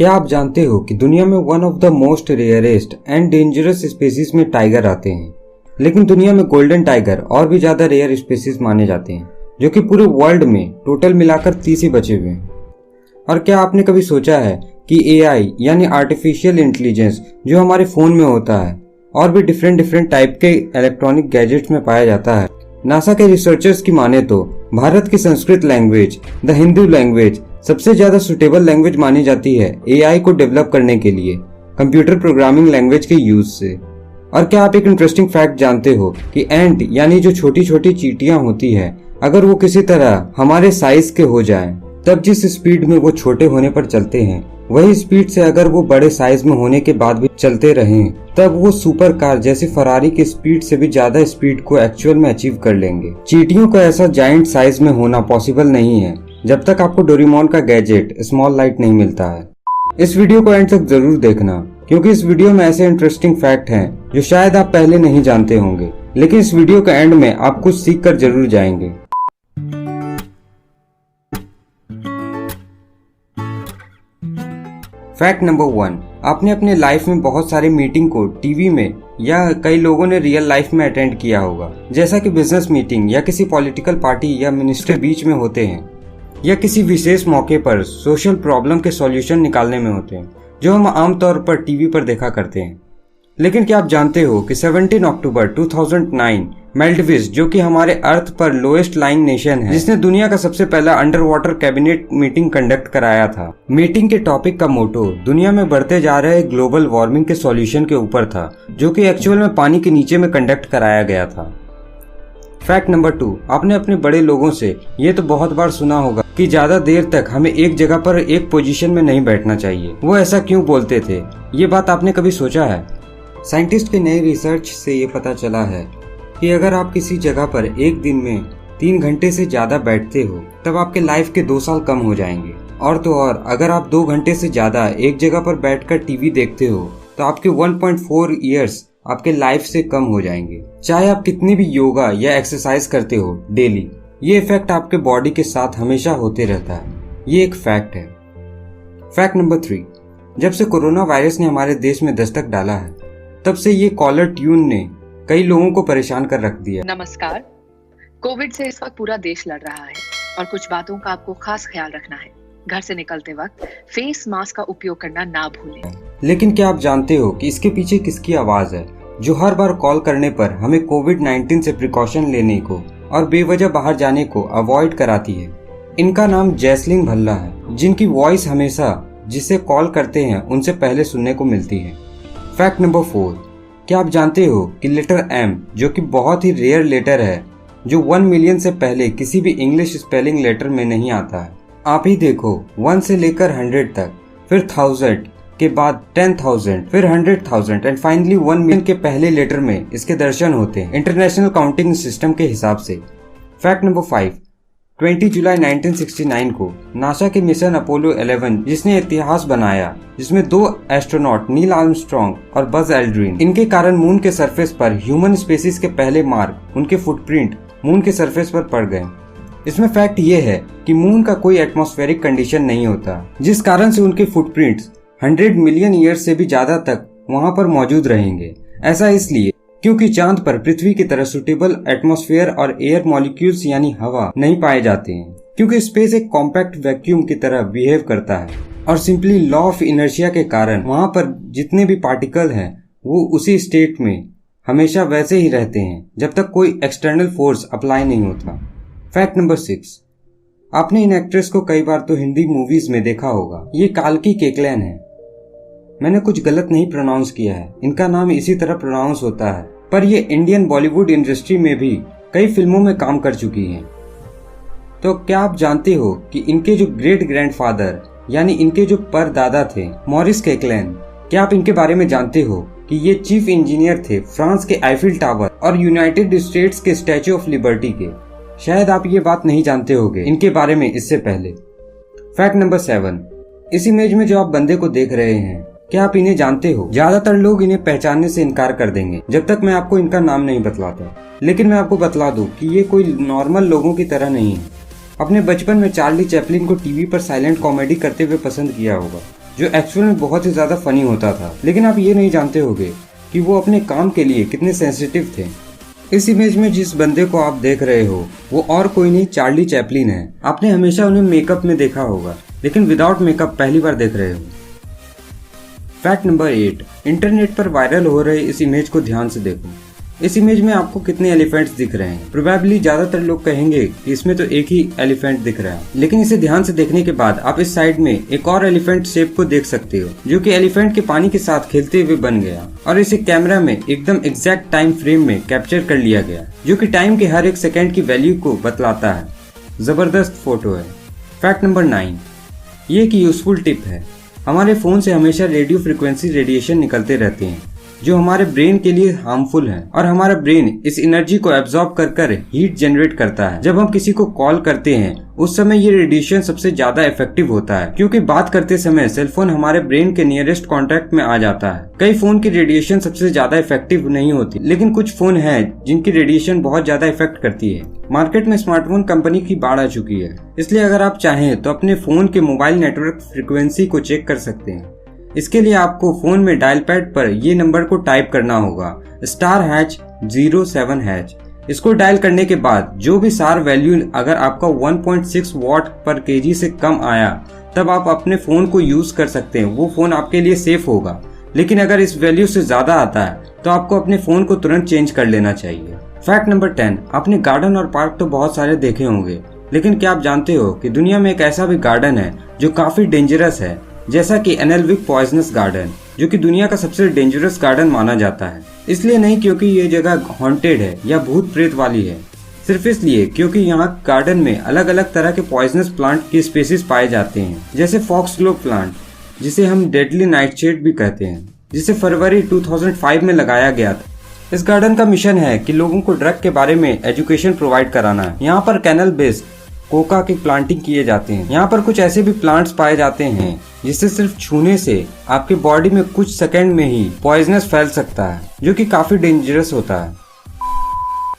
क्या आप जानते हो कि दुनिया में one of the most rarest and dangerous species में टाइगर आते हैं, लेकिन दुनिया में गोल्डन टाइगर और भी ज्यादा रेयर स्पीसीज माने जाते हैं, जो कि पूरे वर्ल्ड में टोटल मिलाकर 30 ही बचे हुए हैं। और क्या आपने कभी सोचा है कि AI यानी आर्टिफिशियल इंटेलिजेंस जो हमारे फोन में होता है और भी डिफरेंट टाइप के इलेक्ट्रॉनिक गैजेट्स में पाया जाता है। नासा के रिसर्चर्स की माने तो भारत की Sanskrit language, the Hindu language सबसे ज्यादा सुटेबल लैंग्वेज मानी जाती है AI को डेवलप करने के लिए कंप्यूटर प्रोग्रामिंग लैंग्वेज के यूज से। और क्या आप एक इंटरेस्टिंग फैक्ट जानते हो कि एंट यानी जो छोटी छोटी चींटियां होती है, अगर वो किसी तरह हमारे साइज के हो जाएं, तब जिस स्पीड में वो छोटे होने पर चलते हैं, वही स्पीड से अगर वो बड़े साइज में होने के बाद भी चलते रहें, तब वो सुपर कार जैसी फरारी की स्पीड से भी ज्यादा स्पीड को एक्चुअल में अचीव कर लेंगे। चींटियों का ऐसा जायंट साइज में होना पॉसिबल नहीं है जब तक आपको डोरेमोन का गैजेट स्मॉल लाइट नहीं मिलता है। इस वीडियो को एंड तक जरूर देखना, क्योंकि इस वीडियो में ऐसे इंटरेस्टिंग फैक्ट हैं जो शायद आप पहले नहीं जानते होंगे, लेकिन इस वीडियो के एंड में आप कुछ सीख कर जरूर जाएंगे। फैक्ट नंबर 1, आपने अपने लाइफ में बहुत सारे मीटिंग को टीवी में या कई लोगों ने रियल लाइफ में अटेंड किया होगा, जैसा कि बिजनेस मीटिंग या किसी पॉलिटिकल पार्टी या मिनिस्टर बीच में होते हैं, या किसी विशेष मौके पर सोशल प्रॉब्लम के सॉल्यूशन निकालने में होते हैं, जो हम आमतौर पर टीवी पर देखा करते हैं। लेकिन क्या आप जानते हो कि 17 अक्टूबर 2009 मालदीव्स, जो कि हमारे अर्थ पर लोएस्ट लाइंग नेशन है, जिसने दुनिया का सबसे पहला under water cabinet meeting conduct कराया था। मीटिंग के टॉपिक का मोटो दुनिया में बढ़ते जा रहे ग्लोबल वार्मिंग के सॉल्यूशन के ऊपर था, जो कि एक्चुअल में पानी के नीचे में कंडक्ट कराया गया था। फैक्ट नंबर 2, आपने अपने बड़े लोगों से ये तो बहुत बार सुना होगा कि ज्यादा देर तक हमें एक जगह पर एक पोजीशन में नहीं बैठना चाहिए। वो ऐसा क्यों बोलते थे? ये बात आपने कभी सोचा है? साइंटिस्ट के नए रिसर्च से ये पता चला है कि अगर आप किसी जगह पर एक दिन में 3 घंटे से ज्यादा बैठते हो, तब आपके लाइफ के 2 साल कम हो जाएंगे। और तो और अगर आप 2 घंटे से ज्यादा एक जगह पर बैठकर टीवी देखते हो, तो आपके 1.4 ईयर्स आपके लाइफ से कम हो जाएंगे, चाहे आप कितनी भी योगा या एक्सरसाइज करते हो डेली। ये इफेक्ट आपके बॉडी के साथ हमेशा होते रहता है। ये एक फैक्ट है। फैक्ट नंबर 3, जब से कोरोना वायरस ने हमारे देश में दस्तक डाला है, तब से ये कॉलर ट्यून ने कई लोगों को परेशान कर रख दिया। नमस्कार, कोविड से इस वक्त पूरा देश लड़ रहा है और कुछ बातों का आपको खास ख्याल रखना है। घर से निकलते वक्त फेस मास्क का उपयोग करना ना भूलें। लेकिन क्या आप जानते हो कि इसके पीछे किसकी आवाज है, जो हर बार कॉल करने पर हमें कोविड-19 से प्रिकॉशन लेने को और बेवजह बाहर जाने को अवॉइड कराती है? इनका नाम जैस्लीन भल्ला है, जिनकी वॉइस हमेशा जिसे कॉल करते हैं उनसे पहले सुनने को मिलती है। फैक्ट नंबर 4, क्या आप जानते हो कि लेटर M, जो कि बहुत ही रेयर लेटर है, जो 1 मिलियन से पहले किसी भी इंग्लिश स्पेलिंग लेटर में नहीं आता है। आप ही देखो, 1 से लेकर 100 तक, फिर 1000 के बाद 10,000, फिर 100,000 एंड फाइनली 1 मिलियन के पहले लेटर में इसके दर्शन होते हैं इंटरनेशनल काउंटिंग सिस्टम के हिसाब से। फैक्ट नंबर 5, 20 जुलाई 1969 को नासा के मिशन अपोलो 11, जिसने इतिहास बनाया, जिसमें 2 एस्ट्रोनॉट नील आर्मस्ट्रॉन्ग और बज एल्ड्रिन, इनके कारण मून के सरफेस पर ह्यूमन स्पेसीज के पहले मार्क, उनके फुटप्रिंट मून के सरफेस पर पड़ गए। इसमें फैक्ट ये है कि मून का कोई एटमॉस्फेरिक कंडीशन नहीं होता, जिस कारण से उनके फुटप्रिंट्स 100 मिलियन ईयर से भी ज्यादा तक वहां पर मौजूद रहेंगे। ऐसा इसलिए क्योंकि चांद पर पृथ्वी की तरह सुटेबल एटमॉस्फेयर और एयर मॉलिक्यूल्स यानी हवा नहीं पाए जाते हैं, क्योंकि स्पेस एक कॉम्पैक्ट वैक्यूम की तरह बिहेव करता है और सिंपली लॉ ऑफ इनर्शिया के कारण वहां पर जितने भी पार्टिकल हैं वो उसी स्टेट में हमेशा वैसे ही रहते हैं जब तक कोई एक्सटर्नल फोर्स अप्लाई नहीं होता। फैक्ट नंबर 6, आपने इन एक्ट्रेस को कई बार तो हिंदी मूवीज में देखा होगा। ये काल्की केकलेन है। मैंने कुछ गलत नहीं प्रोनाउंस किया है, इनका नाम इसी तरह प्रोनाउंस होता है, पर ये इंडियन बॉलीवुड इंडस्ट्री में भी कई फिल्मों में काम कर चुकी हैं। तो क्या आप जानते हो कि इनके जो ग्रेट ग्रैंडफादर यानी इनके जो परदादा थे, मॉरिस केकलेन, क्या आप इनके बारे में जानते हो कि ये चीफ इंजीनियर थे फ्रांस के आईफिल टावर और यूनाइटेड स्टेट्स के स्टैच्यू ऑफ लिबर्टी के? शायद आप ये बात नहीं जानते होंगे इनके बारे में इससे पहले। फैक्ट नंबर 7, इस इमेज में जो आप बंदे को देख रहे हैं, क्या आप इन्हें जानते हो? ज्यादातर लोग इन्हें पहचानने से इनकार कर देंगे जब तक मैं आपको इनका नाम नहीं बतलाता, लेकिन मैं आपको बतला दूं कि ये कोई नॉर्मल लोगों की तरह नहीं है। अपने बचपन में चार्ली चैपलिन को टीवी पर साइलेंट कॉमेडी करते हुए पसंद किया होगा, जो एक्चुअल में बहुत ही ज्यादा फनी होता था, लेकिन आप ये नहीं जानते होंगे कि वो अपने काम के लिए कितने सेंसिटिव थे। इस इमेज में जिस बंदे को आप देख रहे हो वो और कोई नहीं, चार्ली चैपलिन है। आपने हमेशा उन्हें मेकअप में देखा होगा, लेकिन विदाउट मेकअप पहली बार देख रहे हो। फैक्ट नंबर 8, इंटरनेट पर वायरल हो रहे इस इमेज को ध्यान से देखो। इस इमेज में आपको कितने एलिफेंट्स दिख रहे हैं? प्रोबेबली ज्यादातर लोग कहेंगे कि इसमें तो एक ही एलिफेंट दिख रहा है, लेकिन इसे ध्यान से देखने के बाद आप इस साइड में एक और एलिफेंट शेप को देख सकते हो, जो कि एलिफेंट के पानी के साथ खेलते हुए बन गया और इसे कैमरा में एकदम एग्जैक्ट टाइम फ्रेम में कैप्चर कर लिया गया, जो कि टाइम के हर एक सेकेंड की वैल्यू को बतलाता है। जबरदस्त फोटो है। फैक्ट नंबर 9, ये एक यूजफुल टिप है। हमारे फोन से हमेशा रेडियो फ्रिक्वेंसी रेडिएशन निकलते रहते हैं, जो हमारे ब्रेन के लिए हार्मफुल है, और हमारा ब्रेन इस एनर्जी को एब्जॉर्ब कर हीट जनरेट करता है। जब हम किसी को कॉल करते हैं उस समय ये रेडिएशन सबसे ज्यादा इफेक्टिव होता है, क्योंकि बात करते समय सेलफोन हमारे ब्रेन के नियरेस्ट कांटेक्ट में आ जाता है। कई फोन की रेडिएशन सबसे ज्यादा इफेक्टिव नहीं होती, लेकिन कुछ फोन हैं जिनकी रेडिएशन बहुत ज्यादा इफेक्ट करती है। मार्केट में स्मार्टफोन कंपनी की बाढ़ आ चुकी है, इसलिए अगर आप चाहें तो अपने फोन के मोबाइल नेटवर्क फ्रिक्वेंसी को चेक कर सकते हैं। इसके लिए आपको फोन में डायल पैड पर ये नंबर को टाइप करना होगा, *#07#। इसको डायल करने के बाद जो भी सार वैल्यू अगर आपका 1.6 वॉट पर केजी से कम आया, तब आप अपने फोन को यूज कर सकते हैं। वो फोन आपके लिए सेफ होगा। लेकिन अगर इस वैल्यू से ज्यादा आता है तो आपको अपने फोन को तुरंत चेंज कर लेना चाहिए। फैक्ट नंबर 10, आपने गार्डन और पार्क तो बहुत सारे देखे होंगे, लेकिन क्या आप जानते हो कि दुनिया में एक ऐसा भी गार्डन है जो काफी डेंजरस है, जैसा कि एनेलविक पॉइजनस गार्डन, जो कि दुनिया का सबसे डेंजरस गार्डन माना जाता है। इसलिए नहीं क्योंकि ये जगह हॉन्टेड है या भूत प्रेत वाली है, सिर्फ इसलिए क्योंकि यहाँ गार्डन में अलग अलग तरह के पॉइजनस प्लांट की स्पीसीज पाए जाते हैं, जैसे फॉक्सग्लोव प्लांट, जिसे हम डेडली नाइटशेड भी कहते हैं, जिसे फरवरी 2005 में लगाया गया था। इस गार्डन का मिशन है कि लोगों को ड्रग के बारे में एजुकेशन प्रोवाइड कराना है। यहाँ पर कैनल बेस्ड कोका की प्लांटिंग किए जाते हैं। यहाँ पर कुछ ऐसे भी प्लांट्स पाए जाते हैं जिससे सिर्फ छूने से आपके बॉडी में कुछ सेकंड में ही पॉइजनस फैल सकता है, जो कि काफी डेंजरस होता है।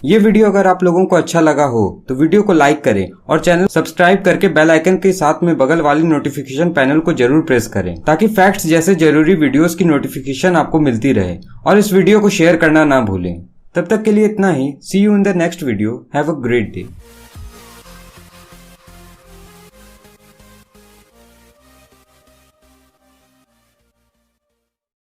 ये वीडियो अगर आप लोगों को अच्छा लगा हो तो वीडियो को लाइक करें और चैनल सब्सक्राइब करके बेल आइकन के साथ में बगल वाली नोटिफिकेशन पैनल को जरूर प्रेस करें, ताकि फैक्ट्स जैसे जरूरी वीडियोस की नोटिफिकेशन आपको मिलती रहे। और इस वीडियो को शेयर करना ना भूलें। तब तक के लिए इतना ही। See you in the next video. Have a great day.